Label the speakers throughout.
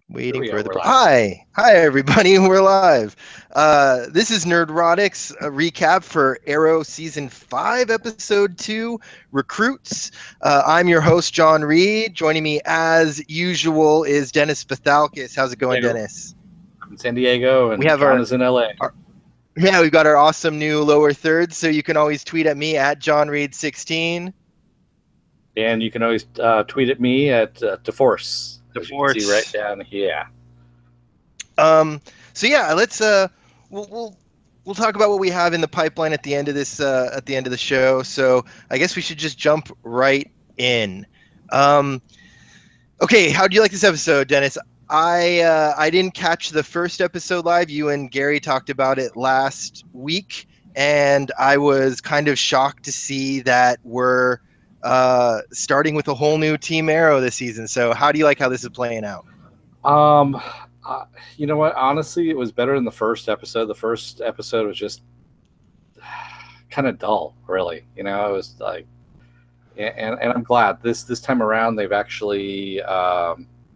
Speaker 1: Waiting
Speaker 2: we are.
Speaker 1: for the
Speaker 2: We're live.
Speaker 1: Hi everybody. We're live. This is Nerdrotic's recap for Arrow Season 5, Episode 2, Recruits. I'm your host, John Reed. Joining me as usual is Dennis Bethalkis. How's it going,
Speaker 2: Hey,
Speaker 1: Dennis?
Speaker 2: I'm in San Diego, and
Speaker 1: We have
Speaker 2: John is in LA.
Speaker 1: we've got our awesome new lower third, so you can always tweet at me at JohnReed16.
Speaker 2: And you can always tweet at me at DeForce, as you can see right
Speaker 1: DeForce.
Speaker 2: down here.
Speaker 1: So yeah, let's we'll talk about what we have in the pipeline at the end of this at the end of the show. So I guess we should just jump right in. Okay, how do you like this episode, Dennis? I didn't catch the first episode live. You and Gary talked about it last week, and I was kind of shocked to see that we're starting with a whole new Team Arrow this season. So how do you like how this is playing out?
Speaker 2: Um, you know what? Honestly, it was better than the first episode. The first episode was just kind of dull, really. You know, it was like, and I'm glad this time around they've actually, I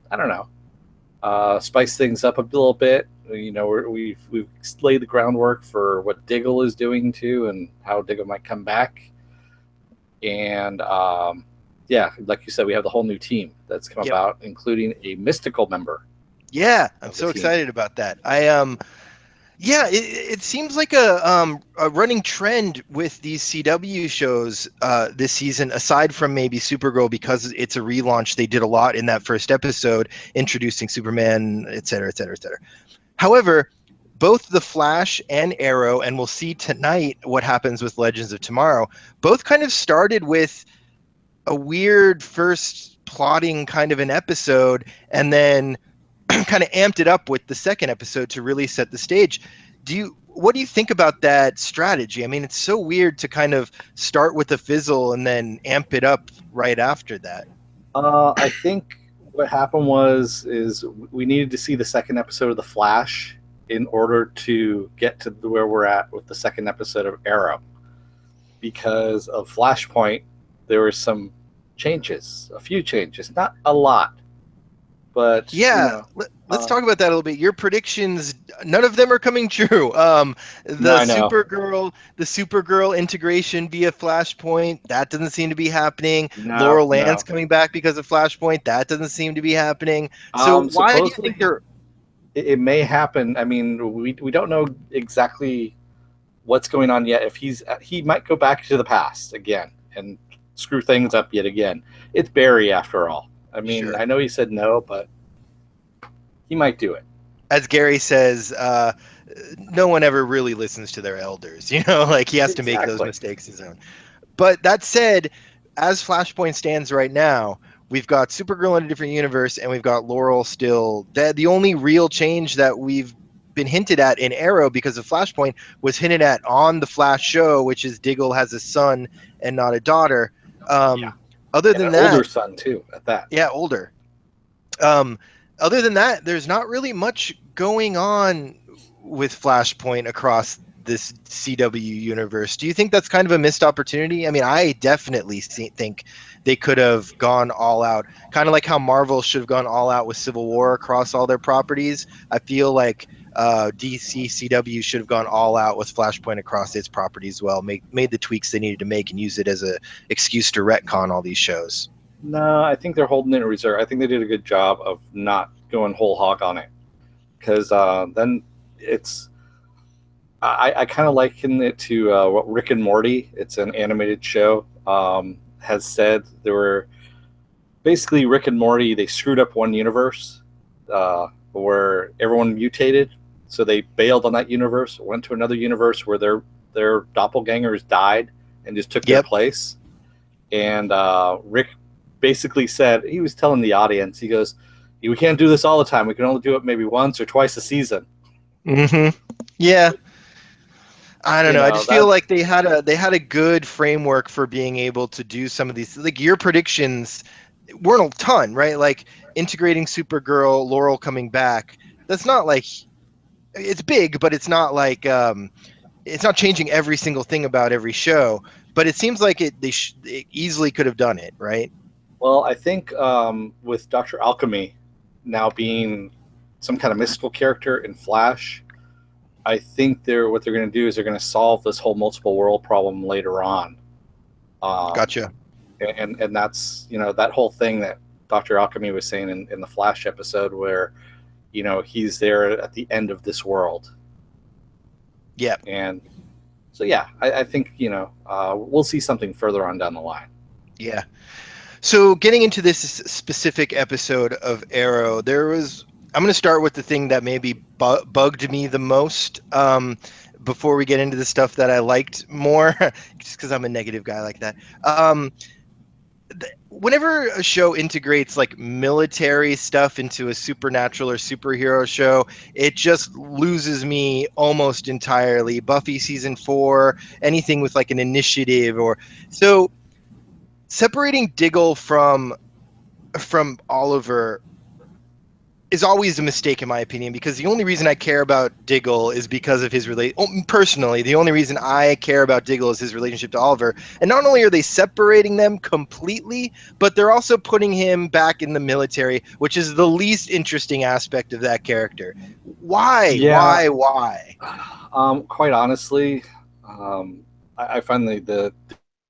Speaker 2: don't know, spiced things up a little bit. You know, we've laid the groundwork for what Diggle is doing too, and how Diggle might come back. And yeah, like you said, we have the whole new team that's come about, including a mystical member.
Speaker 1: Yeah, I'm so excited about that. Yeah, it seems like a running trend with these CW shows this season, aside from maybe Supergirl, because it's a relaunch. They did a lot in that first episode, introducing Superman, et cetera, et cetera, et cetera. However, both The Flash and Arrow, and we'll see tonight what happens with Legends of Tomorrow, both kind of started with a weird first plotting kind of an episode, and then kind of amped it up with the second episode to really set the stage. What do you think about that strategy? I mean, it's so weird to kind of start with a fizzle and then amp it up right after that.
Speaker 2: I think what happened is we needed to see the second episode of The Flash in order to get to where we're at with the second episode of Arrow. Because of Flashpoint, there were some changes, a few changes, not a lot. But
Speaker 1: yeah, let's talk about that a little bit. Your predictions, none of them are coming true. The Supergirl integration via Flashpoint, that doesn't seem to be happening. Laurel Land's coming back because of Flashpoint, that doesn't seem to be happening. So why do you think they're?
Speaker 2: It may happen. I mean, we don't know exactly what's going on yet. If he might go back to the past again and screw things up yet again. It's Barry after all. I mean, sure. I know he said no, but he might do it.
Speaker 1: As Gary says, no one ever really listens to their elders. You know, like he has to make those mistakes his own. But that said, as Flashpoint stands right now, we've got Supergirl in a different universe, and we've got Laurel still dead. The only real change that we've been hinted at in Arrow because of Flashpoint was hinted at on the Flash show, which is Diggle has a son and not a daughter. Other than that,
Speaker 2: older son too. At that,
Speaker 1: yeah, older. Other than that, there's not really much going on with Flashpoint across this CW universe. Do you think that's kind of a missed opportunity? I mean, I definitely think they could have gone all out, kind of like how Marvel should have gone all out with Civil War across all their properties. I feel like DC CW should have gone all out with Flashpoint across its properties as well, made the tweaks they needed to make and use it as an excuse to retcon all these shows.
Speaker 2: No, I think they're holding it in reserve. I think they did a good job of not going whole hog on it, because then it's. I kind of liken it to what Rick and Morty. It's an animated show. Has said there were basically Rick and Morty. They screwed up one universe where everyone mutated, so they bailed on that universe, went to another universe where their doppelgangers died and just took their place. And Rick basically said, he was telling the audience, he goes, "We can't do this all the time. We can only do it maybe once or twice a season."
Speaker 1: Mm-hmm. Yeah. I don't know. I just feel like they had a good framework for being able to do some of these. Like your predictions weren't a ton, right? Like integrating Supergirl, Laurel coming back. That's not like, it's big, but it's not like it's not changing every single thing about every show. But it seems like they easily could have done it, right?
Speaker 2: Well, I think with Dr. Alchemy now being some kind of mystical character in Flash. I think what they're going to do is they're going to solve this whole multiple world problem later on.
Speaker 1: Gotcha.
Speaker 2: And that's, that whole thing that Dr. Alchemy was saying in the Flash episode where, he's there at the end of this world.
Speaker 1: Yeah.
Speaker 2: And so, yeah, I think, we'll see something further on down the line.
Speaker 1: Yeah. So getting into this specific episode of Arrow, I'm going to start with the thing that maybe bugged me the most before we get into the stuff that I liked more, just because I'm a negative guy like that. Whenever a show integrates like military stuff into a supernatural or superhero show, it just loses me almost entirely. Buffy season 4, anything with like an initiative or so. Separating Diggle from Oliver is always a mistake in my opinion, because the only reason I care about Diggle is because of his personally, the only reason I care about Diggle is his relationship to Oliver. And not only are they separating them completely, but they're also putting him back in the military, which is the least interesting aspect of that character. Why?
Speaker 2: Yeah.
Speaker 1: Why?
Speaker 2: Quite honestly, I find the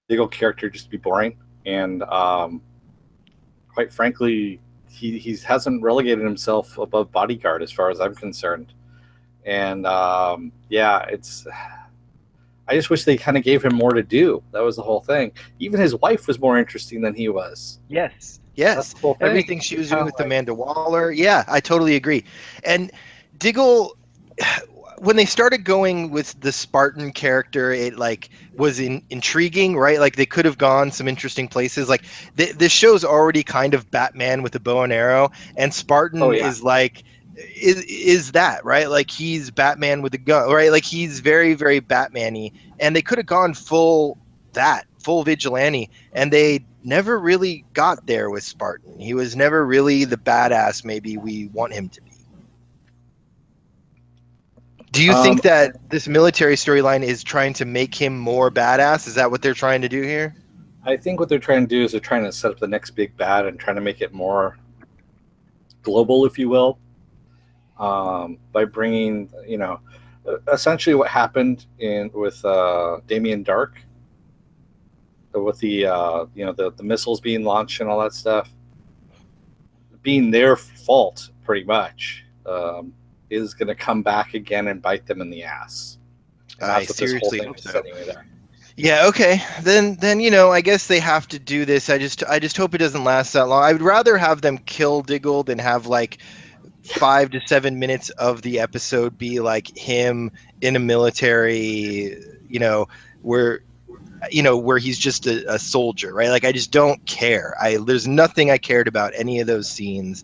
Speaker 2: Diggle character just to be boring, and quite frankly, he hasn't relegated himself above bodyguard as far as I'm concerned. And it's. I just wish they kind of gave him more to do. That was the whole thing. Even his wife was more interesting than he was.
Speaker 1: Yes. Everything she was doing with Amanda Waller. Yeah, I totally agree. And Diggle, when they started going with the Spartan character, it like was intriguing, right? Like they could have gone some interesting places. Like this show's already kind of Batman with a bow and arrow, and Spartan is like is that, right? Like he's Batman with a gun, right? Like he's very, very Batman-y, and they could have gone full vigilante, and they never really got there with Spartan. He was never really the badass maybe we want him to be. Do you think that this military storyline is trying to make him more badass? Is that what they're trying to do here?
Speaker 2: I think what they're trying to do is they're trying to set up the next big bad and trying to make it more global, if you will, by bringing, essentially what happened with Damien Dark, with the missiles being launched and all that stuff, being their fault pretty much. Is going to come back again and bite them in the ass.
Speaker 1: I seriously hope so. Yeah, okay. Then I guess they have to do this. I just hope it doesn't last that long. I would rather have them kill Diggle than have like 5 to 7 minutes of the episode be like him in a military, where he's just a soldier, right? Like I just don't care. There's nothing I cared about any of those scenes.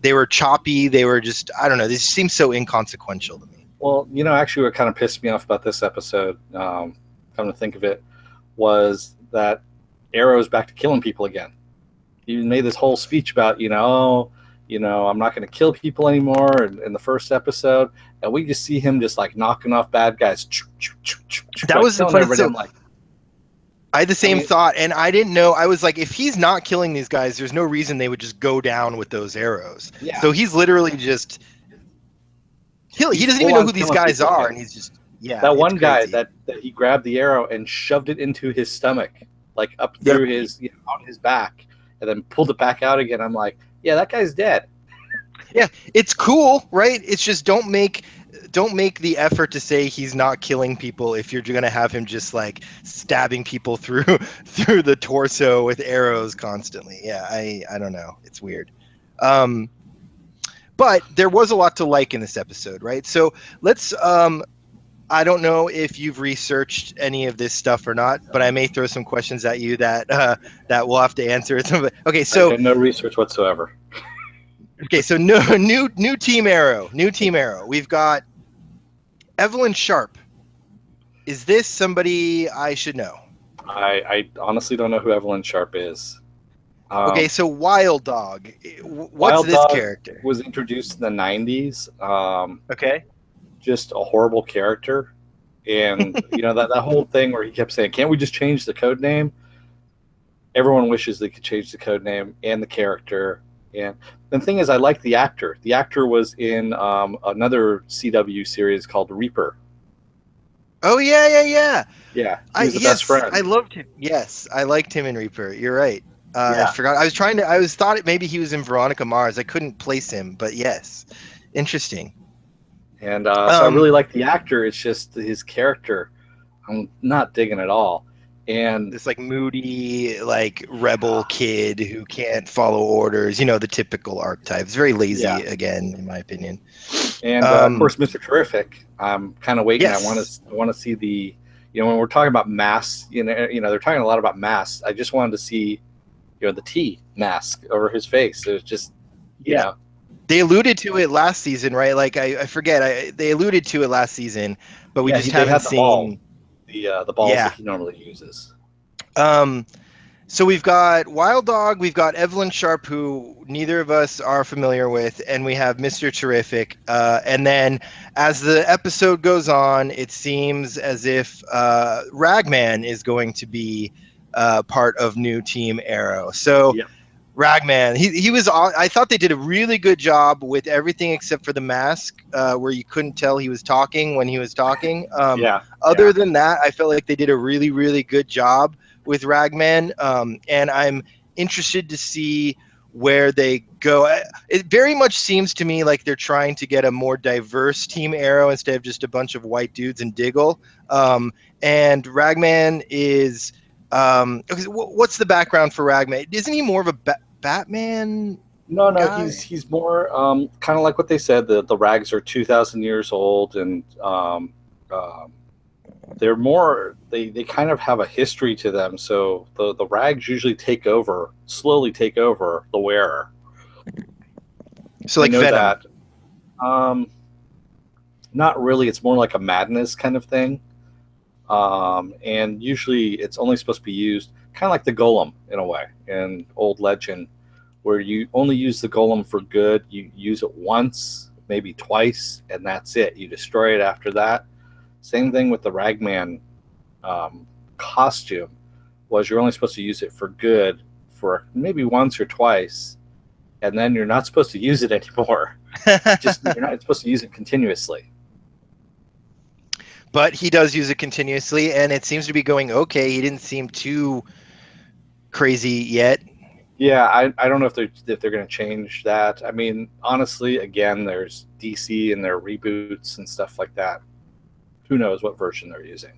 Speaker 1: They were choppy. They were just, I don't know. This seems so inconsequential to me.
Speaker 2: Well, actually what kind of pissed me off about this episode, come to think of it, was that Arrow's back to killing people again. He made this whole speech about, I'm not going to kill people anymore in the first episode. And we just see him just like knocking off bad guys.
Speaker 1: That was the funny thing. I had the same thought, and I didn't know. I was like, if he's not killing these guys, there's no reason they would just go down with those arrows. Yeah. So he's literally just he doesn't even know who these guys are, and he's just
Speaker 2: that one guy that he grabbed the arrow and shoved it into his stomach, like up through his on his back, and then pulled it back out again. I'm like, yeah, that guy's dead.
Speaker 1: Yeah, it's cool, right? It's just don't make the effort to say he's not killing people if you're going to have him just like stabbing people through the torso with arrows constantly. Yeah, I don't know. It's weird. But there was a lot to like in this episode, right? So let's I don't know if you've researched any of this stuff or not, but I may throw some questions at you that we'll have to answer. Okay, so
Speaker 2: I did no research whatsoever.
Speaker 1: Okay, so new Team Arrow. We've got Evelyn Sharp. Is this somebody I should know?
Speaker 2: I honestly don't know who Evelyn Sharp is.
Speaker 1: Okay, so Wild Dog. What's
Speaker 2: Wild
Speaker 1: this
Speaker 2: Dog
Speaker 1: character?
Speaker 2: Was introduced in the 90s.
Speaker 1: Okay.
Speaker 2: Just a horrible character. And, that whole thing where he kept saying, can't we just change the code name? Everyone wishes they could change the code name and the character. And the thing is, I like the actor. The actor was in another CW series called Reaper.
Speaker 1: Oh yeah, yeah, yeah.
Speaker 2: Yeah, he was the best
Speaker 1: Yes, I
Speaker 2: friend.
Speaker 1: loved him. Yes, I liked him in Reaper. You're right. I
Speaker 2: Yeah,
Speaker 1: forgot. I was trying to. I was thought it maybe he was in Veronica Mars. I couldn't place him, but yes, interesting.
Speaker 2: and so I
Speaker 1: Um,
Speaker 2: really like the actor. It's just his character, I'm not digging at all. And
Speaker 1: this like moody, like rebel kid who can't follow orders. You know, the typical archetypes. Very
Speaker 2: yeah,
Speaker 1: lazy, again, in my opinion.
Speaker 2: and of
Speaker 1: Um,
Speaker 2: course, Mr. Terrific. I'm kind of waiting.
Speaker 1: yes.
Speaker 2: I want to see the, when we're talking about masks, they're talking a lot about masks. I just wanted to see, the T mask over his face. It was just, you
Speaker 1: Yeah.
Speaker 2: know,
Speaker 1: They alluded to it last season, right? Like I forget. They alluded to it last season, but we
Speaker 2: yeah.
Speaker 1: just
Speaker 2: They
Speaker 1: haven't
Speaker 2: had the ball,
Speaker 1: seen.
Speaker 2: the balls that
Speaker 1: Yeah.
Speaker 2: he normally uses.
Speaker 1: Um, So we've got Wild Dog, we've got Evelyn Sharp, who neither of us are familiar with, and we have Mr. Terrific. And then as the episode goes on, it seems as if Ragman is going to be part of new Team Arrow. So
Speaker 2: Yep.
Speaker 1: Ragman, he was. I thought they did a really good job with everything except for the mask, where you couldn't tell he was talking when he was talking.
Speaker 2: Yeah.
Speaker 1: Other
Speaker 2: Yeah.
Speaker 1: than that, I felt like they did a really, really good job with Ragman, and I'm interested to see where they go. It very much seems to me like they're trying to get a more diverse Team Arrow instead of just a bunch of white dudes and Diggle. And Ragman is. Okay, what's the background for Ragman? Isn't he more of a Batman
Speaker 2: No, no,
Speaker 1: guy?
Speaker 2: he's more kind of like what they said. The rags are 2,000 years old, and um, they're more. They kind of have a history to them. So the rags usually slowly take over the wearer.
Speaker 1: So
Speaker 2: I
Speaker 1: like
Speaker 2: know
Speaker 1: Venom.
Speaker 2: that. Um, Not really. It's more like a madness kind of thing. And usually it's only supposed to be used kind of like the golem in a way in old legend, where you only use the golem for good. You use it once, maybe twice, and that's it. You destroy it after that. Same thing with the Ragman um, costume. Was you're only supposed to use it for good for maybe once or twice, and then you're not supposed to use it anymore. Just you're not supposed to use it continuously.
Speaker 1: But he does use it continuously, and it seems to be going okay. He didn't seem too crazy yet.
Speaker 2: Yeah, I don't know if they're going to change that. I mean, honestly, again, there's DC and their reboots and stuff like that. Who knows what version they're using?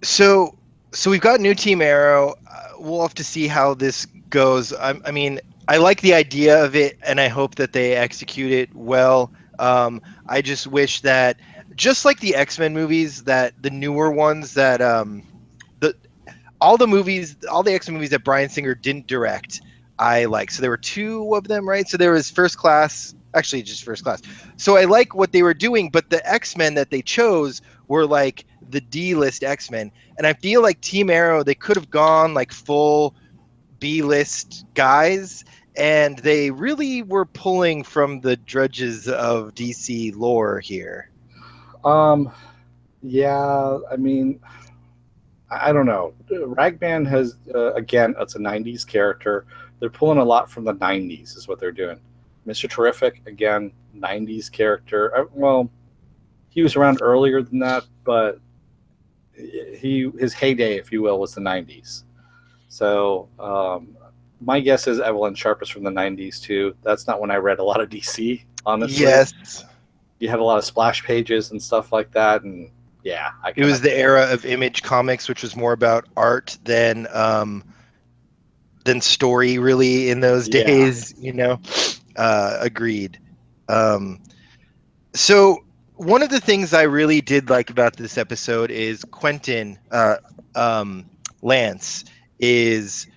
Speaker 1: So so we've got new Team Arrow. We'll have to see how this goes. I mean, I like the idea of it, and I hope that they execute it well. I just wish that, just like the X-Men movies, that the newer ones that the all the X-Men movies that Bryan Singer didn't direct, I like. So there were two of them, right? So there was First Class, actually just First Class. So I like what they were doing, but the X-Men that they chose were like the D-list X-Men. And I feel like Team Arrow, they could have gone like full B-list guys, and they really were pulling from the drudges of DC lore here.
Speaker 2: Um, yeah, I mean, I don't know. Ragman has again, it's a '90s character. They're pulling a lot from the '90s, is what they're doing. Mr. Terrific, again, '90s character. Well, he was around earlier than that, but his heyday, if you will, was the '90s. So my guess is Evelyn Sharp is from the '90s too. That's not when I read a lot of DC, honestly.
Speaker 1: Yes.
Speaker 2: You had a lot of splash pages and stuff like that, and yeah, I
Speaker 1: It
Speaker 2: kind
Speaker 1: was
Speaker 2: of
Speaker 1: the era of Image Comics, which was more about art than story, really, in those
Speaker 2: yeah.
Speaker 1: days. You know, agreed. Um, so one of the things I really did like about this episode is Quentin Lance is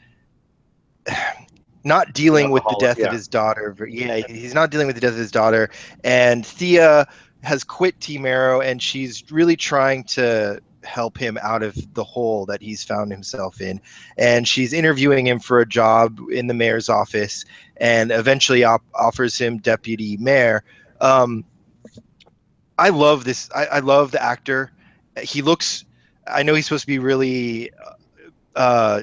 Speaker 1: not
Speaker 2: The
Speaker 1: dealing with the
Speaker 2: alcoholic,
Speaker 1: death of
Speaker 2: yeah.
Speaker 1: his daughter. Yeah, he's not dealing with the death of his daughter. And Thea has quit Team Arrow, and she's really trying to help him out of the hole that he's found himself in. And she's interviewing him for a job in the mayor's office, and eventually offers him deputy mayor. Um, I love this. I love the actor. He looks. I know he's supposed to be really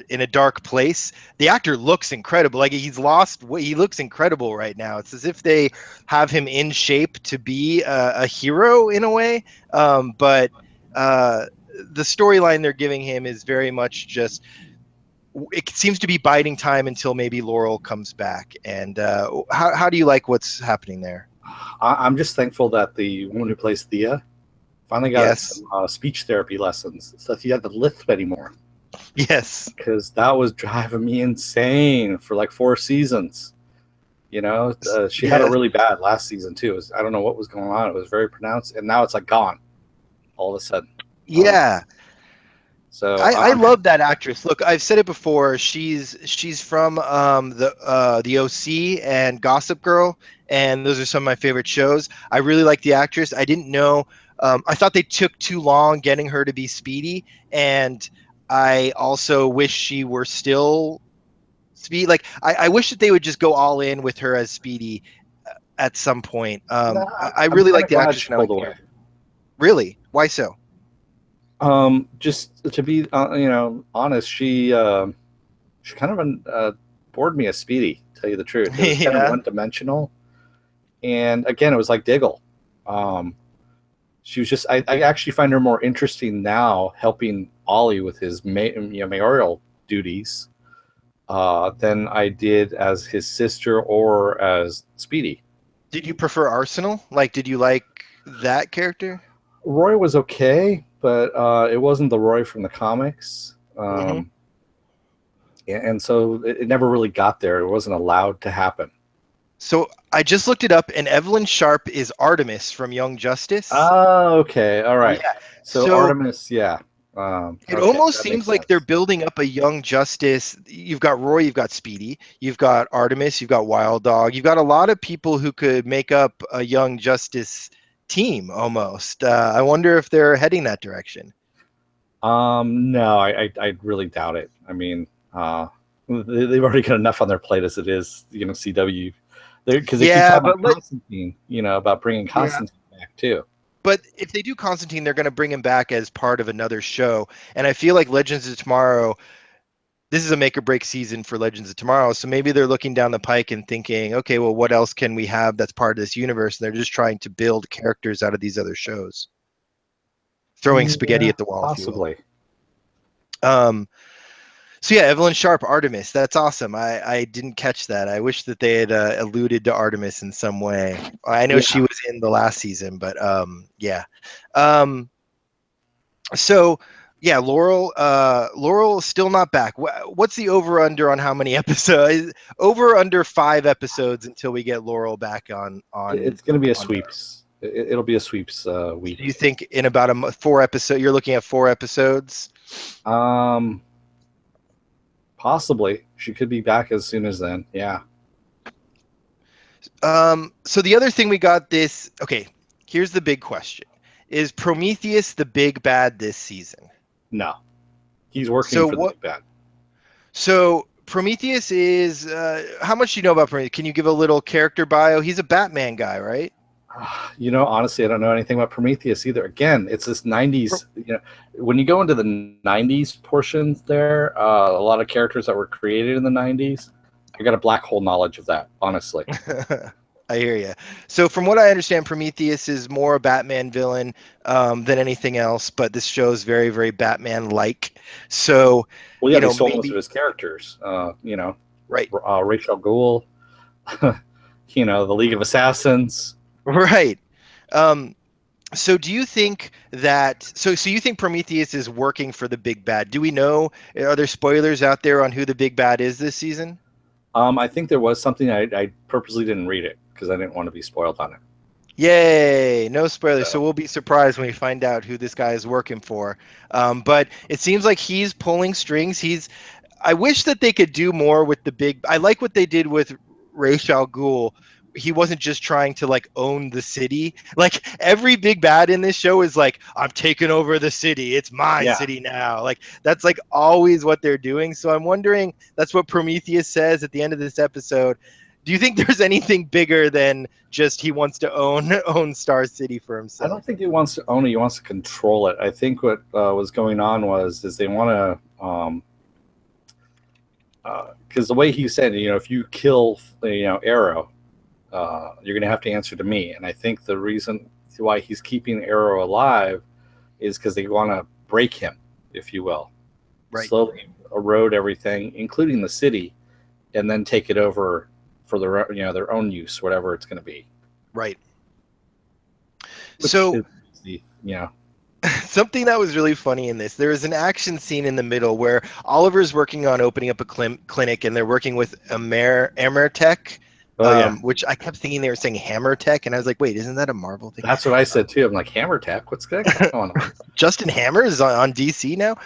Speaker 1: in a dark place. The actor looks incredible. Like he looks incredible right now. It's as if they have him in shape to be a hero in a way. But the storyline they're giving him is very much just, it seems to be biding time until maybe Laurel comes back. And how do you like what's happening there?
Speaker 2: I'm just thankful that the woman who plays Thea finally got
Speaker 1: Yes.
Speaker 2: some speech therapy lessons, so she had to lisp anymore.
Speaker 1: Yes.
Speaker 2: Because that was driving me insane for like 4 seasons. You know, she had it
Speaker 1: Yes.
Speaker 2: really bad last season too. I don't know what was going on. It was very pronounced, and now it's like gone all of a sudden.
Speaker 1: Yeah.
Speaker 2: So
Speaker 1: I love that actress. Look, I've said it before. She's from the OC and Gossip Girl, and those are some of my favorite shows. I really like the actress. I didn't know. I thought they took too long getting her to be Speedy, and I also wish she were still Speedy. Like I wish that they would just go all in with her as Speedy at some point.
Speaker 2: nah,
Speaker 1: I
Speaker 2: I'm
Speaker 1: really
Speaker 2: kind
Speaker 1: like
Speaker 2: of
Speaker 1: the
Speaker 2: glad
Speaker 1: actress
Speaker 2: she
Speaker 1: and I like
Speaker 2: pulled
Speaker 1: the
Speaker 2: away.
Speaker 1: character. Really? Why so?
Speaker 2: Just to be honest, she kind of bored me as Speedy. To tell you the truth, it was kind of
Speaker 1: Yeah.
Speaker 2: one dimensional, and again, it was like Diggle. She was just I actually find her more interesting now, helping Ollie with his mayoral duties, than I did as his sister or as Speedy.
Speaker 1: Did you prefer Arsenal? Like, did you like that character?
Speaker 2: Roy was okay, but it wasn't the Roy from the comics.
Speaker 1: Hmm.
Speaker 2: And so it never really got there. It wasn't allowed to happen.
Speaker 1: So I just looked it up, and Evelyn Sharp is Artemis from Young Justice.
Speaker 2: Oh, okay. All right.
Speaker 1: Yeah.
Speaker 2: So
Speaker 1: So
Speaker 2: Artemis, yeah.
Speaker 1: it
Speaker 2: Okay,
Speaker 1: almost
Speaker 2: that makes
Speaker 1: seems like they're
Speaker 2: sense.
Speaker 1: building up a Young Justice. You've got Roy, you've got Speedy, you've got Artemis, you've got Wild Dog, you've got a lot of people who could make up a Young Justice team almost. I wonder if they're heading that direction.
Speaker 2: No, I really doubt it. I mean, they've already got enough on their plate as it is. CW, because they keep
Speaker 1: Yeah,
Speaker 2: talking
Speaker 1: but
Speaker 2: about Constantine. About bringing
Speaker 1: yeah.
Speaker 2: Constantine back too.
Speaker 1: But if they do Constantine, they're going to bring him back as part of another show. And I feel like Legends of Tomorrow, this is a make or break season for Legends of Tomorrow. So maybe they're looking down the pike and thinking, okay, well, what else can we have that's part of this universe? And they're just trying to build characters out of these other shows, throwing spaghetti
Speaker 2: Yeah,
Speaker 1: at the wall, if you will.
Speaker 2: possibly.
Speaker 1: Um, so yeah, Evelyn Sharp, Artemis. That's awesome. I didn't catch that. I wish that they had alluded to Artemis in some way. I know she
Speaker 2: Yeah.
Speaker 1: was in the last season, but yeah. Um, So yeah, Laurel is still not back. What's the over under on how many episodes? Over under 5 episodes until we get Laurel back
Speaker 2: It's going to be a
Speaker 1: on.
Speaker 2: sweeps. It'll be a sweeps
Speaker 1: Do you
Speaker 2: week.
Speaker 1: think in about 4 episode you're looking at 4 episodes?
Speaker 2: Um, Possibly. She could be back as soon as then. Yeah.
Speaker 1: So the other thing we got this. Okay, here's the big question: is Prometheus the big bad this season?
Speaker 2: No, he's working
Speaker 1: So
Speaker 2: for the
Speaker 1: what?
Speaker 2: big bad.
Speaker 1: So Prometheus is. How much do you know about Prometheus? Can you give a little character bio? He's a Batman guy, right?
Speaker 2: Honestly, I don't know anything about Prometheus either. Again, it's this 90s. When you go into the 90s portions there, a lot of characters that were created in the 90s, I got a black hole knowledge of that, honestly.
Speaker 1: I hear you. So, from what I understand, Prometheus is more a Batman villain than anything else, but this show is very, very Batman-like. So,
Speaker 2: Well, yeah, they stole most of
Speaker 1: maybe
Speaker 2: his characters.
Speaker 1: right,
Speaker 2: Rachel Ghoul, the League of Assassins.
Speaker 1: right. Um, so, do you think that? So you think Prometheus is working for the big bad? Do we know? Are there spoilers out there on who the big bad is this season?
Speaker 2: I think there was something I purposely didn't read it because I didn't want to be spoiled on it.
Speaker 1: Yay! No spoilers. So
Speaker 2: So
Speaker 1: we'll be surprised when we find out who this guy is working for. But it seems like he's pulling strings. I wish that they could do more with the big. I like what they did with Ra's al Ghul. He wasn't just trying to like own the city. Like every big bad in this show is like, I'm taking over the city. It's my
Speaker 2: yeah,
Speaker 1: city now. Like that's like always what they're doing. So I'm wondering, that's what Prometheus says at the end of this episode. Do you think there's anything bigger than just he wants to own Star City for
Speaker 2: I don't
Speaker 1: himself?
Speaker 2: think he wants to own it. He wants to control it. I think what was going on is they want to because the way he said, if you kill, Arrow, you're going to have to answer to me. And I think the reason why he's keeping Arrow alive is because they want to break him, if you will,
Speaker 1: right.
Speaker 2: Slowly erode everything, including the city, and then take it over for their own use, whatever it's going to be.
Speaker 1: Right.
Speaker 2: Which
Speaker 1: so
Speaker 2: is the.
Speaker 1: Something that was really funny in this, there is an action scene in the middle where Oliver's working on opening up a clinic, and they're working with Amertech,
Speaker 2: Oh yeah,
Speaker 1: which I kept thinking they were saying Hammer Tech, and I was like, wait, isn't that a Marvel thing?
Speaker 2: that's what I said too. I'm like, Hammer Tech, what's going on?
Speaker 1: Justin Hammer is on DC now.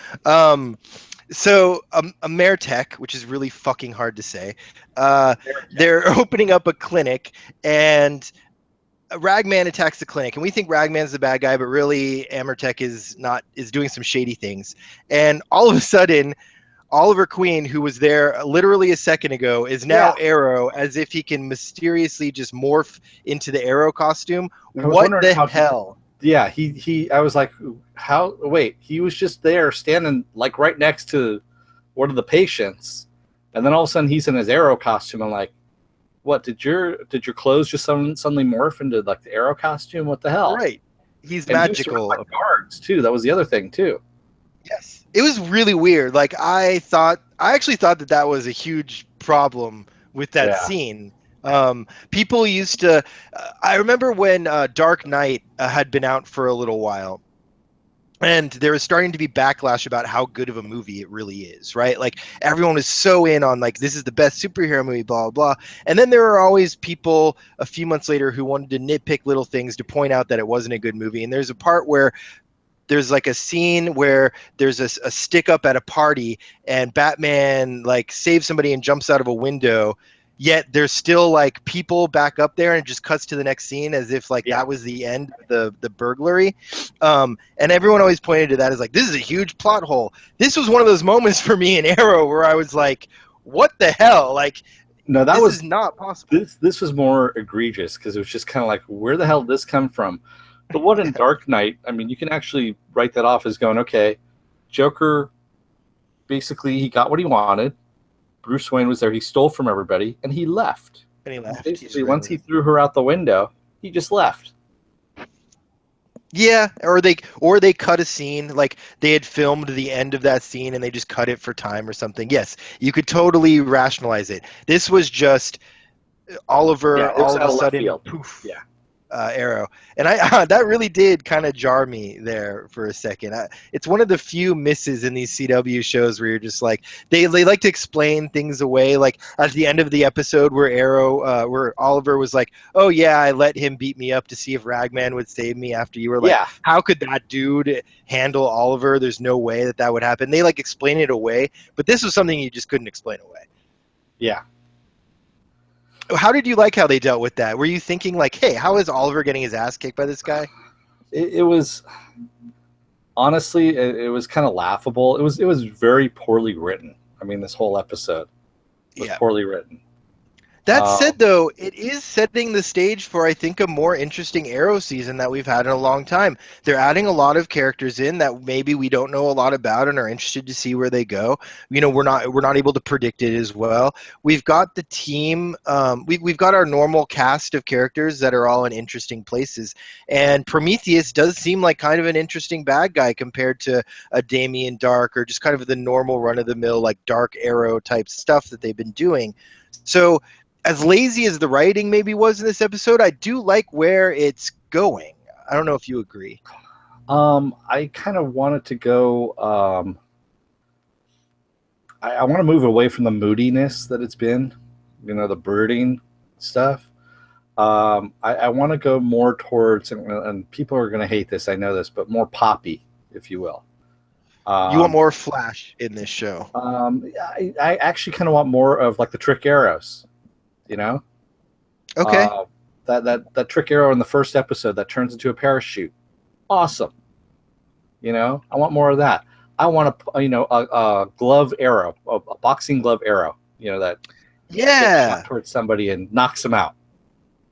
Speaker 1: Amertech, which is really fucking hard to say, they're opening up a clinic, and Ragman attacks the clinic, and we think Ragman's the bad guy, but really Amertech is doing some shady things. And all of a sudden, Oliver Queen, who was there literally a second ago, is now Arrow, as if he can mysteriously just morph into the Arrow costume. What the hell?
Speaker 2: He I was like, how? Wait, he was just there standing like right next to one of the patients, and then all of a sudden he's in his Arrow costume. I'm like, what, did your clothes just suddenly morph into like the Arrow costume? What the hell?
Speaker 1: Right. He's magical.
Speaker 2: He was guards too. That was the other thing too.
Speaker 1: Yes. It was really weird. Like I actually thought that was a huge problem with that scene. People used to I remember when Dark Knight had been out for a little while, and there was starting to be backlash about how good of a movie it really is, right? Like everyone was so in on like, this is the best superhero movie, blah, blah, blah. And then there are always people a few months later who wanted to nitpick little things to point out that it wasn't a good movie. And there's a part where there's like a scene where there's a stick up at a party, and Batman like saves somebody and jumps out of a window. Yet there's still like people back up there, and it just cuts to the next scene as if like that was the end of the burglary. And everyone always pointed to that as like, this is a huge plot hole. This was one of those moments for me in Arrow where I was like, what the hell? Like,
Speaker 2: no, this is
Speaker 1: not possible.
Speaker 2: This was more egregious because it was just kind of like, where the hell did this come from? The one in Dark Knight, I mean, you can actually write that off as going, okay, Joker, basically he got what he wanted. Bruce Wayne was there. He stole from everybody, and he left. Basically, once he threw her out the window, he just left.
Speaker 1: Yeah, or they cut a scene, like they had filmed the end of that scene and they just cut it for time or something. Yes, you could totally rationalize it. This was just Oliver all of a sudden, poof. Yeah. Arrow, and I that really did kind of jar me there for a second. It's one of the few misses in these CW shows where you're just like, they like to explain things away, like at the end of the episode where Oliver was like, oh yeah, I let him beat me up to see if Ragman would save me after you were like, how could that dude handle Oliver? There's no way that would happen. They like explain it away, but this was something you just couldn't explain away.
Speaker 2: Yeah.
Speaker 1: How did you like how they dealt with that? Were you thinking like, hey, how is Oliver getting his ass kicked by this guy?
Speaker 2: It was honestly, it was kind of laughable. It was very poorly written. I mean, this whole episode was poorly written.
Speaker 1: That said, though, it is setting the stage for, I think, a more interesting Arrow season that we've had in a long time. They're adding a lot of characters in that maybe we don't know a lot about and are interested to see where they go. You know, we're not able to predict it as well. We've got the team. We've got our normal cast of characters that are all in interesting places. And Prometheus does seem like kind of an interesting bad guy compared to a Damien Dark or just kind of the normal run-of-the-mill like Dark Arrow type stuff that they've been doing. So as lazy as the writing maybe was in this episode, I do like where it's going. I don't know if you agree.
Speaker 2: I kind of wanted to go. I want to move away from the moodiness that it's been, you know, the brooding stuff. I want to go more towards, and people are going to hate this, I know this, but more poppy, if you will.
Speaker 1: You want more Flash in this show?
Speaker 2: I actually kind of want more of like the trick arrows. You know,
Speaker 1: okay.
Speaker 2: That trick arrow in the first episode that turns into a parachute, awesome. You know, I want more of that. I want a glove arrow, a boxing glove arrow. You know that.
Speaker 1: Yeah.
Speaker 2: Towards somebody and knocks them out.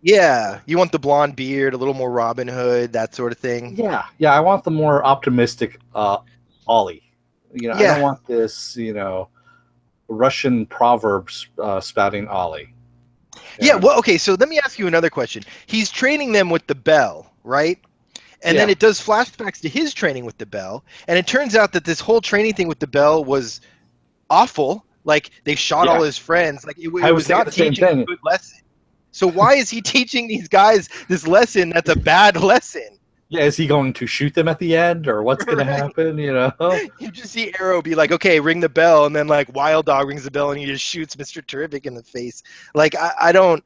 Speaker 1: Yeah, you want the blonde beard, a little more Robin Hood, that sort of thing.
Speaker 2: Yeah. I want the more optimistic Ollie. You know, I don't want this. You know. Russian proverbs spouting Ollie.
Speaker 1: Yeah, well, okay, so let me ask you another question. He's training them with the bell, right? And then it does flashbacks to his training with the bell, and it turns out that this whole training thing with the bell was awful. Like, they shot all his friends. Like, it
Speaker 2: I was
Speaker 1: was
Speaker 2: thinking
Speaker 1: not
Speaker 2: the same
Speaker 1: teaching a
Speaker 2: thing.
Speaker 1: good lesson. So why is he teaching these guys this lesson that's a bad lesson?
Speaker 2: Yeah, is he going to shoot them at the end, or what's going to happen? You know,
Speaker 1: You just see Arrow be like, "Okay, ring the bell," and then like Wild Dog rings the bell and he just shoots Mr. Terrific in the face. Like, I don't.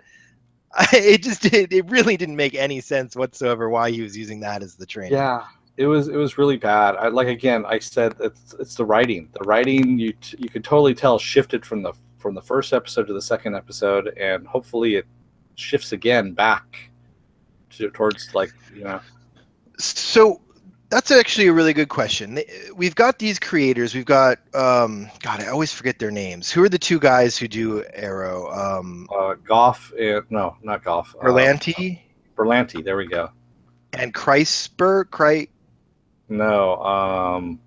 Speaker 1: It really didn't make any sense whatsoever why he was using that as the training.
Speaker 2: Yeah, it was really bad. I said it's the writing. The writing you could totally tell shifted from the first episode to the second episode, and hopefully it shifts again back towards like
Speaker 1: So that's actually a really good question. We've got these creators. We've got God, I always forget their names. Who are the two guys who do Arrow?
Speaker 2: Goff and no, not Goff.
Speaker 1: Berlanti
Speaker 2: Berlanti. There we go.
Speaker 1: and Kreisberg.
Speaker 2: No.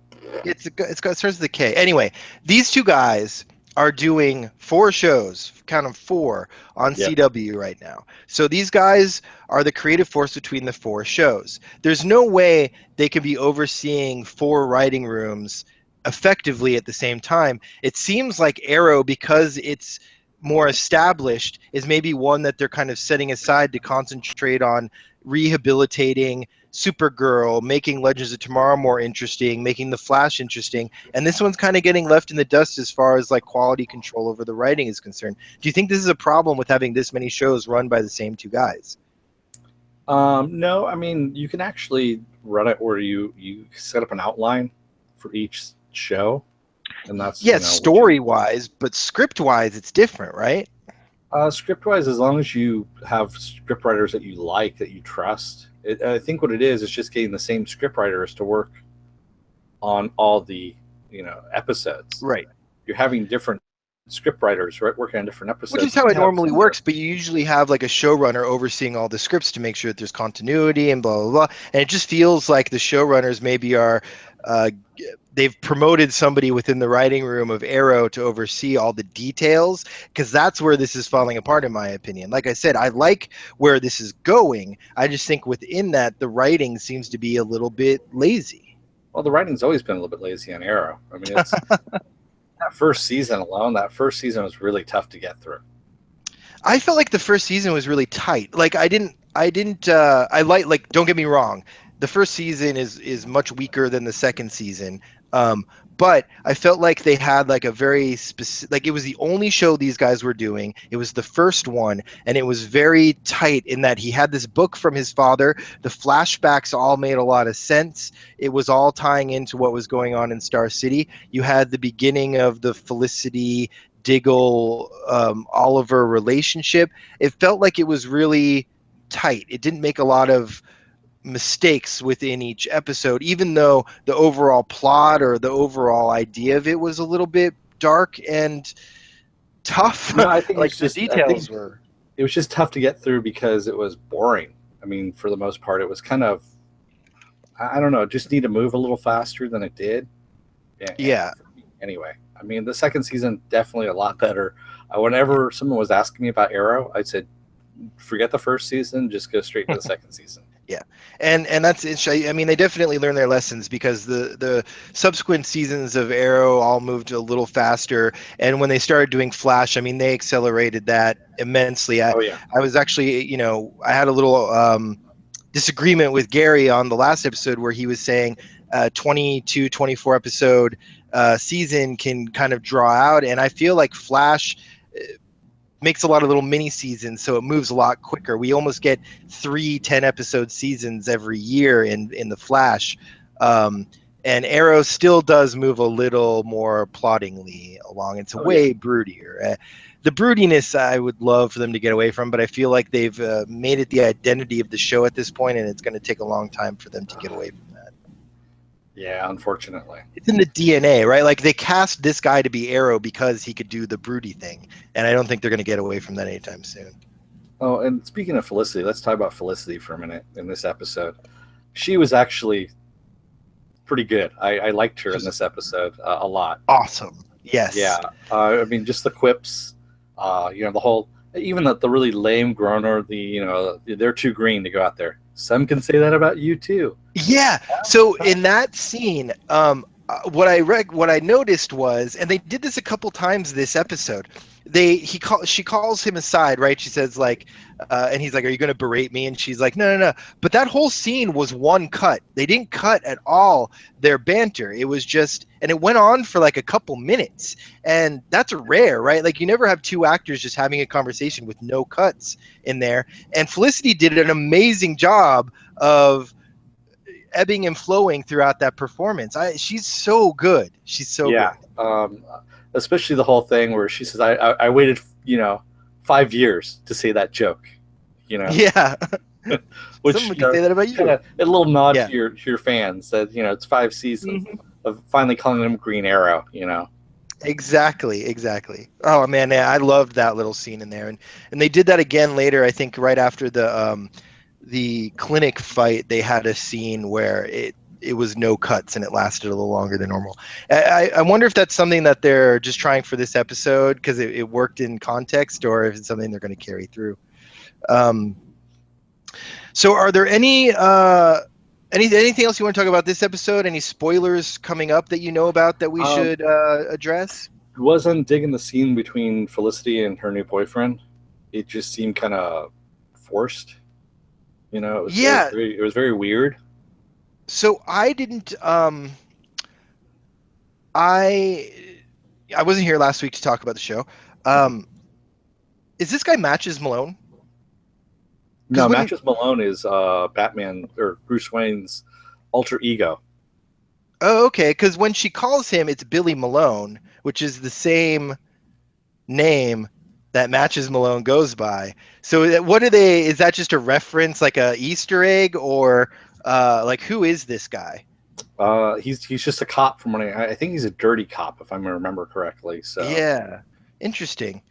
Speaker 1: It starts with a K. Anyway, these two guys are doing 4 shows, count them 4, on CW right now. So these guys are the creative force between the 4 shows. There's no way they can be overseeing 4 writing rooms effectively at the same time. It seems like Arrow, because it's more established, is maybe one that they're kind of setting aside to concentrate on rehabilitating Supergirl, making Legends of Tomorrow more interesting, making The Flash interesting, and this one's kind of getting left in the dust as far as like quality control over the writing is concerned. Do you think this is a problem with having this many shows run by the same 2 guys?
Speaker 2: No, I mean you can actually run it where you set up an outline for each show, and that's
Speaker 1: story wise, but script wise, it's different, right?
Speaker 2: Script wise, as long as you have script writers that you like, that you trust. I think what it is just getting the same script writers to work on all the episodes.
Speaker 1: Right.
Speaker 2: You're having different script writers working on different episodes.
Speaker 1: Which is how it normally works, but you usually have like a showrunner overseeing all the scripts to make sure that there's continuity and blah, blah, blah. And it just feels like the showrunners maybe are they've promoted somebody within the writing room of Arrow to oversee all the details, because that's where this is falling apart, in my opinion. Like I said, I like where this is going. I just think within that, the writing seems to be a little bit lazy.
Speaker 2: Well, the writing's always been a little bit lazy on Arrow. I mean, it's that first season alone, was really tough to get through.
Speaker 1: I felt like the first season was really tight. Like I don't get me wrong, the first season is much weaker than the second season. But I felt like they had like a very specific, like it was the only show these guys were doing. It was the first one, and it was very tight in that he had this book from his father. The flashbacks all made a lot of sense. It was all tying into what was going on in Star City. You had the beginning of the Felicity Diggle Oliver relationship. It felt like it was really tight. It didn't make a lot of mistakes within each episode, even though the overall plot or the overall idea of it was a little bit dark and tough.
Speaker 2: No, I think
Speaker 1: like the details were.
Speaker 2: It was just tough to get through because it was boring. I mean, for the most part, it was kind of, I don't know, it just needed to move a little faster than it did.
Speaker 1: Yeah.
Speaker 2: Anyway, I mean, the second season definitely a lot better. Whenever someone was asking me about Arrow, I said, forget the first season, just go straight to the second season.
Speaker 1: Yeah, and that's it. I mean, they definitely learned their lessons, because the subsequent seasons of Arrow all moved a little faster, and when they started doing Flash, I mean, they accelerated that immensely. I was actually, I had a little disagreement with Gary on the last episode where he was saying 22, 24 episode season can kind of draw out, and I feel like Flash makes a lot of little mini seasons, so it moves a lot quicker. We almost get 3 10-episode seasons every year in the Flash, and Arrow still does move a little more ploddingly along. It's way broodier. The broodiness I would love for them to get away from, but I feel like they've made it the identity of the show at this point, and it's going to take a long time for them to get away from that.
Speaker 2: Yeah, unfortunately.
Speaker 1: It's in the DNA, right? Like, they cast this guy to be Arrow because he could do the broody thing, and I don't think they're going to get away from that anytime soon.
Speaker 2: Oh, and speaking of Felicity, let's talk about Felicity for a minute in this episode. She was actually pretty good. I liked her in this episode a lot.
Speaker 1: Awesome. Yes.
Speaker 2: Yeah, I mean, just the quips, the whole, even the really lame groaner, they're too green to go out there. Some can say that about you too.
Speaker 1: Yeah. So in that scene, what I noticed was, and they did this a couple times this episode. She calls him aside, right? She says like, and he's like, "Are you going to berate me?" And she's like, "No, no, no." But that whole scene was one cut. They didn't cut at all their banter. It was just, and it went on for like a couple minutes, and that's rare, right? Like you never have two actors just having a conversation with no cuts in there. And Felicity did an amazing job of ebbing and flowing throughout that performance. She's so good. She's so
Speaker 2: Yeah,
Speaker 1: good.
Speaker 2: especially the whole thing where she says, "I waited, 5 years to say that joke," you know,
Speaker 1: Yeah.
Speaker 2: which
Speaker 1: Someone could say that about
Speaker 2: kind
Speaker 1: you.
Speaker 2: of a little nod
Speaker 1: Yeah.
Speaker 2: to your fans that it's 5 seasons
Speaker 1: Mhm.
Speaker 2: of finally calling him Green Arrow.
Speaker 1: Exactly. Exactly. Oh man, yeah, I loved that little scene in there, and they did that again later. I think right after the clinic fight, they had a scene where it was no cuts and it lasted a little longer than normal. I wonder if that's something that they're just trying for this episode because it worked in context, or if it's something they're going to carry through. Um, So, are there anything else you want to talk about this episode? Any spoilers coming up that you know about that we
Speaker 2: Um,
Speaker 1: should address?
Speaker 2: wasn't digging the scene between Felicity and her new boyfriend. It just seemed kind of forced.
Speaker 1: Yeah.
Speaker 2: It was very weird.
Speaker 1: So I didn't. I I wasn't here last week to talk about the show. Um, is this guy Matches Malone? Because
Speaker 2: No,
Speaker 1: when
Speaker 2: Matches Malone is Batman or Bruce Wayne's alter ego.
Speaker 1: oh okay, because when she calls him, it's Billy Malone, which is the same name that Matches Malone goes by. So what are they? Is that just a reference, like a Easter egg, or like who is this guy?
Speaker 2: He's just a cop from when I think he's a dirty cop if I remember correctly. So
Speaker 1: Yeah, interesting.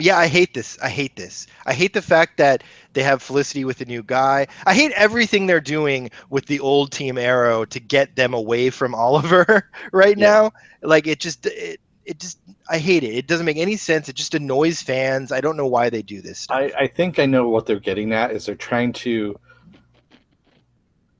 Speaker 1: Yeah, I hate this. I hate this. I hate the fact that they have Felicity with a new guy. I hate everything they're doing with the old Team Arrow to get them away from Oliver right
Speaker 2: yeah,
Speaker 1: now. Like it just I hate it. It doesn't make any sense. It just annoys fans. I don't know why they do this stuff.
Speaker 2: I think I know what they're getting at is they're trying to,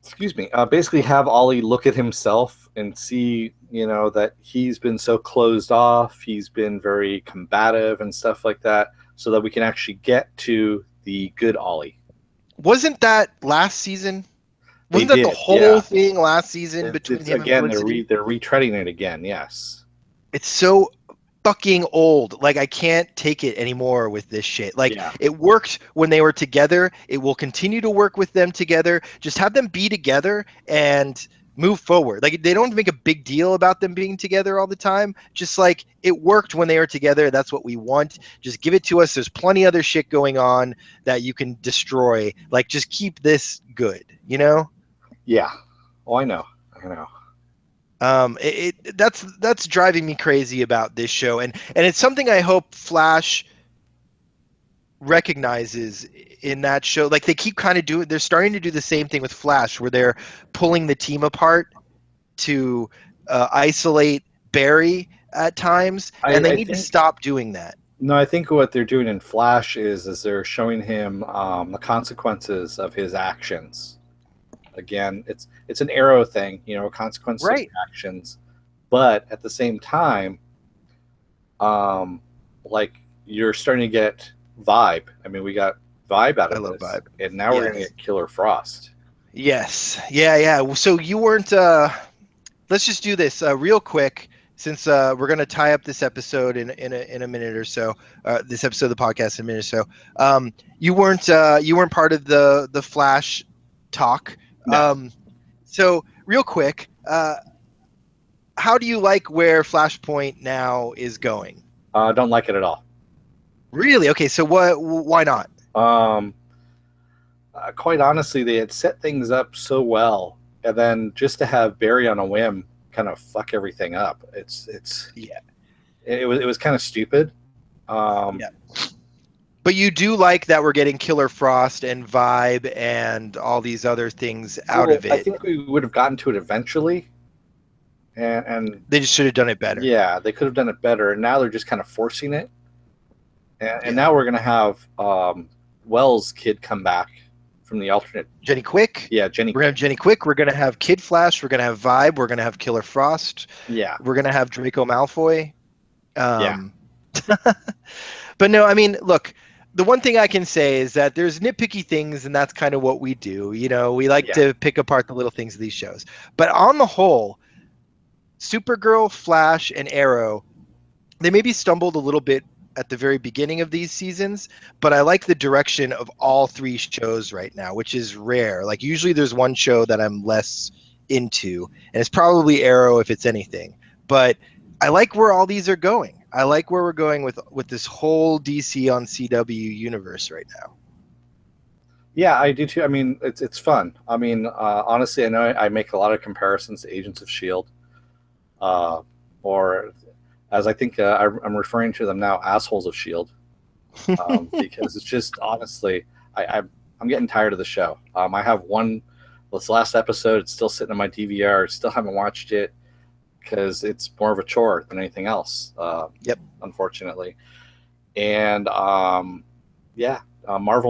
Speaker 2: excuse me, basically have Ollie look at himself and see, that he's been so closed off, he's been very combative and stuff like that, so that we can actually get to the good Ollie.
Speaker 1: Wasn't that last season?
Speaker 2: They
Speaker 1: Wasn't that the
Speaker 2: did,
Speaker 1: whole
Speaker 2: yeah.
Speaker 1: thing last season between
Speaker 2: It's
Speaker 1: him and
Speaker 2: again
Speaker 1: Felicity?
Speaker 2: they're retreading it again. Yes.
Speaker 1: It's so fucking old. Like I can't take it anymore with this shit. Like
Speaker 2: Yeah.
Speaker 1: it worked when they were together. It will continue to work with them together. Just have them be together and move forward. Like they don't make a big deal about them being together all the time. Just like it worked when they were together. That's what we want. Just give it to us. There's plenty other shit going on that you can destroy. Like just keep this good, you know?
Speaker 2: Yeah. Oh, I know. I know.
Speaker 1: That's driving me crazy about this show, and it's something I hope Flash recognizes in that show. Like they keep kind of doing, they're starting to do the same thing with Flash, where they're pulling the team apart to isolate Barry at times, and they
Speaker 2: I
Speaker 1: need to
Speaker 2: think
Speaker 1: stop doing that.
Speaker 2: no. I think what they're doing in Flash is they're showing him the consequences of his actions. Again, it's an Arrow thing, consequences of
Speaker 1: Right.
Speaker 2: your actions, but at the same time, like you're starting to get Vibe. I mean, we got Vibe out
Speaker 1: I
Speaker 2: of
Speaker 1: love
Speaker 2: this,
Speaker 1: Vibe.
Speaker 2: and now we're gonna
Speaker 1: Yes.
Speaker 2: get Killer Frost.
Speaker 1: Yes. Yeah. Yeah. So you weren't. Let's just do this real quick, since we're going to tie up this episode in a minute or so. This episode of the podcast in a minute or so. You weren't part of the Flash talk.
Speaker 2: No,
Speaker 1: Um, so real quick, how do you like where Flashpoint now is going?
Speaker 2: don't like it at all.
Speaker 1: Really? Okay. So what? Why not?
Speaker 2: Um, quite honestly, they had set things up so well, and then just to have Barry on a whim kind of fuck everything up.
Speaker 1: Yeah.
Speaker 2: It was kind of stupid. Um,
Speaker 1: Yeah. But you do like that we're getting Killer Frost and Vibe and all these other things out
Speaker 2: well,
Speaker 1: of
Speaker 2: I
Speaker 1: it.
Speaker 2: think we would have gotten to it eventually, and
Speaker 1: They just should have done it better.
Speaker 2: Yeah, they could have done it better, and now they're just kind of forcing it. And
Speaker 1: Yeah.
Speaker 2: now we're gonna have Wells' kid come back from the alternate.
Speaker 1: Jenny Quick.
Speaker 2: Yeah, Jenny.
Speaker 1: We're gonna have Jenny Quick. We're gonna have Kid Flash. We're gonna have Vibe. We're gonna have Killer Frost.
Speaker 2: Yeah,
Speaker 1: We're gonna have Draco Malfoy.
Speaker 2: yeah.
Speaker 1: But no, I mean, look, the one thing I can say is that there's nitpicky things, and that's kind of what we do. You know, we like to pick apart the little things of these shows. But on the whole, Supergirl, Flash, and Arrow, they maybe stumbled a little bit at the very beginning of these seasons, but I like the direction of all three shows right now, which is rare. Like usually there's one show that I'm less into, and it's probably Arrow if it's anything. But I like where all these are going. I like where we're going with this whole DC on CW universe right now.
Speaker 2: Yeah, I do too. I mean, it's fun. I mean, honestly, I know I make a lot of comparisons to Agents of S.H.I.E.L.D. Or as I think I'm referring to them now, assholes of S.H.I.E.L.D. Because it's just, honestly, I'm getting tired of the show. I have this last episode, it's still sitting on my DVR. Still haven't watched it because it's more of a chore than anything else. Unfortunately. And Marvel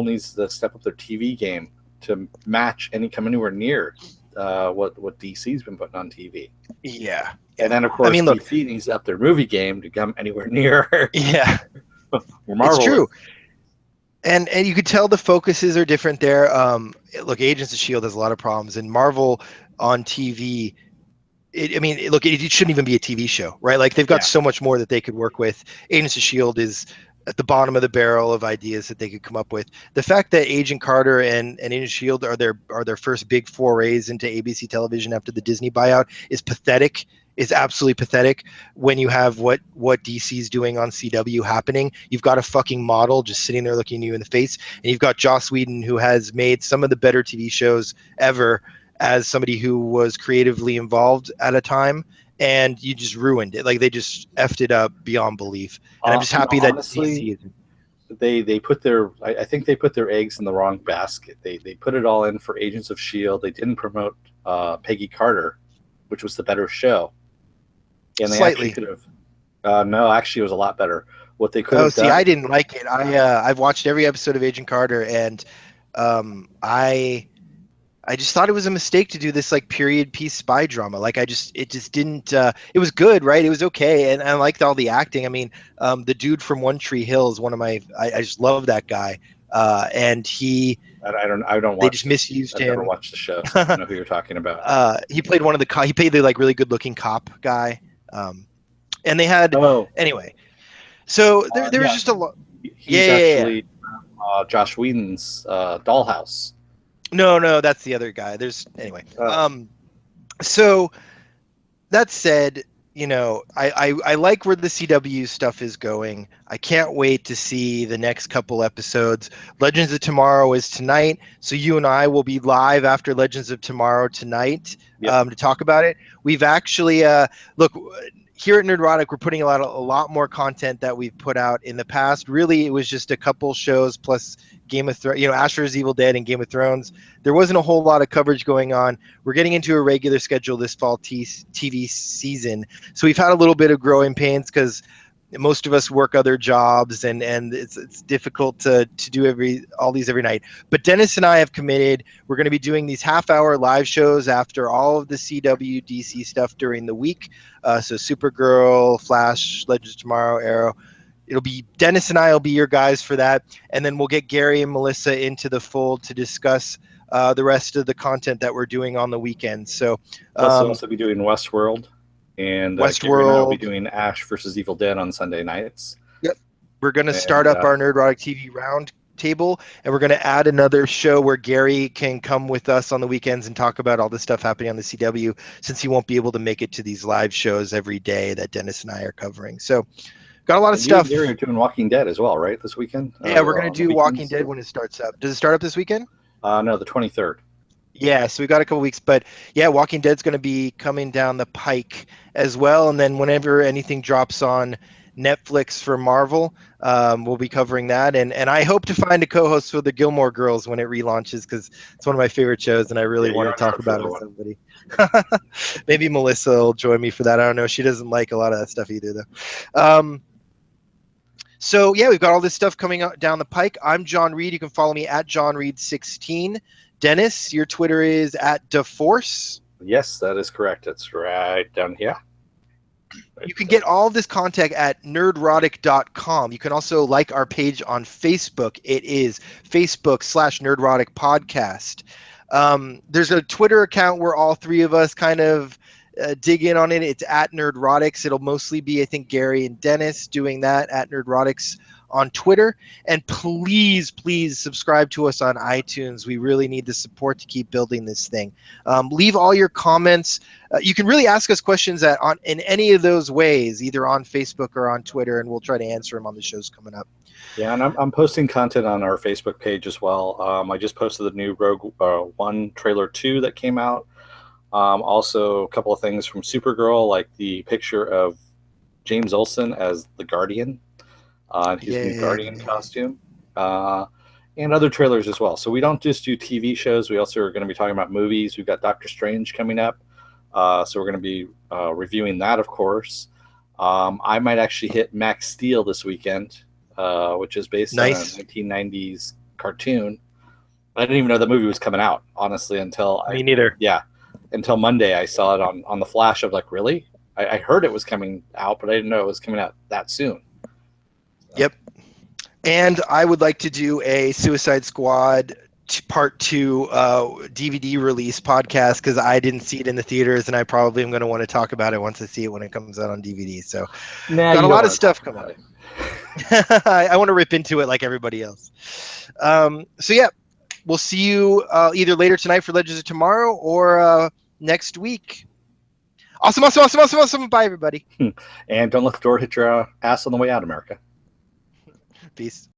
Speaker 2: needs to step up their TV game to match come anywhere near what DC's been putting on TV.
Speaker 1: Yeah.
Speaker 2: And then, of course, DC needs to up their movie game to come anywhere near.
Speaker 1: Yeah.
Speaker 2: Marvel
Speaker 1: it's true. And you could tell the focuses are different there. Look, Agents of S.H.I.E.L.D. has a lot of problems, and Marvel on TV, it shouldn't even be a TV show, right? Like they've got so much more that they could work with. Agents of S.H.I.E.L.D. is at the bottom of the barrel of ideas that they could come up with. The fact that Agent Carter and Agent of S.H.I.E.L.D. are their first big forays into ABC television after the Disney buyout is pathetic. Is absolutely pathetic when you have what DC's doing on CW happening. You've got a fucking model just sitting there looking you in the face, and you've got Joss Whedon, who has made some of the better TV shows ever as somebody who was creatively involved at a time, and you just ruined it. Like they just effed it up beyond belief. And I'm just happy that
Speaker 2: honestly,
Speaker 1: DC
Speaker 2: they put their I think they put their eggs in the wrong basket. They put it all in for Agents of S.H.I.E.L.D. They didn't promote Peggy Carter, which was the better show. And they
Speaker 1: slightly
Speaker 2: could have. No, actually, it was a lot better. What they could have done.
Speaker 1: I didn't like it. I've watched every episode of Agent Carter, and I just thought it was a mistake to do this like period piece spy drama. Like it just didn't. It was good, right? It was okay, and I liked all the acting. I mean, the dude from One Tree Hill is one of my. I just love that guy, and he.
Speaker 2: I don't.
Speaker 1: They just misused him.
Speaker 2: I've never watched the show, so I don't know who you're talking about.
Speaker 1: He played one of the. He played the like really good looking cop guy, and they had. Anyway, so there was just a lot.
Speaker 2: He's actually Josh Whedon's Dollhouse.
Speaker 1: No, that's the other guy. Anyway. So that said, I like where the CW stuff is going. I can't wait to see the next couple episodes. Legends of Tomorrow is tonight, so you and I will be live after Legends of Tomorrow tonight to talk about it. We've actually look here at Nerdrotic, we're putting a lot more content that we've put out in the past. Really, it was just a couple shows plus Game of Thrones, Asher's Evil Dead and Game of Thrones. There wasn't a whole lot of coverage going on. We're getting into a regular schedule this fall TV season. So we've had a little bit of growing pains because most of us work other jobs and it's difficult to do all these every night. But Dennis and I have committed. We're going to be doing these half-hour live shows after all of the CW DC stuff during the week. So Supergirl, Flash, Legends of Tomorrow, Arrow. It'll be Dennis and I will be your guys for that, and then we'll get Gary and Melissa into the fold to discuss the rest of the content that we're doing on the weekend. So
Speaker 2: we'll also be doing Westworld, and Gary and I will be doing Ash versus Evil Dead on Sunday nights.
Speaker 1: Yep, we're going to start up our Nerdrotic TV round table, and we're going to add another show where Gary can come with us on the weekends and talk about all the stuff happening on the CW, since he won't be able to make it to these live shows every day that Dennis and I are covering. So got a lot of stuff.
Speaker 2: You're doing Walking Dead as well, right? This weekend?
Speaker 1: Yeah, we're going to do Walking Dead when it starts up. Does it start up this weekend?
Speaker 2: No, the 23rd.
Speaker 1: Yeah, so we got a couple weeks, but yeah, Walking Dead's going to be coming down the pike as well. And then whenever anything drops on Netflix for Marvel. We'll be covering that, and I hope to find a co-host for the Gilmore Girls when it relaunches, because it's one of my favorite shows, and I really want to talk about it with somebody. Maybe Melissa will join me for that. I don't know. She doesn't like a lot of that stuff either, though. So yeah, we've got all this stuff coming out down the pike. I'm John Reed. You can follow me at JohnReed16. Dennis, your Twitter is at DeForce.
Speaker 2: Yes, that is correct. It's right down here.
Speaker 1: You can get all of this content at nerdrotic.com. You can also like our page on Facebook. It is Facebook/Nerdrotic Podcast. There's a Twitter account where all three of us kind of dig in on it. It's at Nerdrotics. It'll mostly be, I think, Gary and Dennis doing that at Nerdrotics on Twitter. And please subscribe to us on iTunes. We really need the support to keep building this thing. Leave all your comments. You can really ask us questions in any of those ways, either on Facebook or on Twitter, and we'll try to answer them on the shows coming up.
Speaker 2: Yeah, and I'm posting content on our Facebook page as well. I just posted the new Rogue One trailer 2 that came out. Also, a couple of things from Supergirl, like the picture of James Olsen as the Guardian, his new Guardian costume, and other trailers as well. So we don't just do TV shows. We also are going to be talking about movies. We've got Doctor Strange coming up. So we're going to be reviewing that, of course. I might actually hit Max Steel this weekend, which is based on a 1990s cartoon. I didn't even know the movie was coming out, honestly, until
Speaker 1: Me neither.
Speaker 2: Yeah. Until Monday, I saw it on the Flash. Of like, really? I heard it was coming out, but I didn't know it was coming out that soon. So.
Speaker 1: Yep. And I would like to do a Suicide Squad Part 2 DVD release podcast, because I didn't see it in the theaters, and I probably am going to want to talk about it once I see it when it comes out on DVD. So got a lot of stuff coming up. I want to rip into it like everybody else. So yeah, we'll see you either later tonight for Legends of Tomorrow or next week. Awesome. Bye, everybody.
Speaker 2: And don't let the door hit your ass on the way out, America.
Speaker 1: Peace.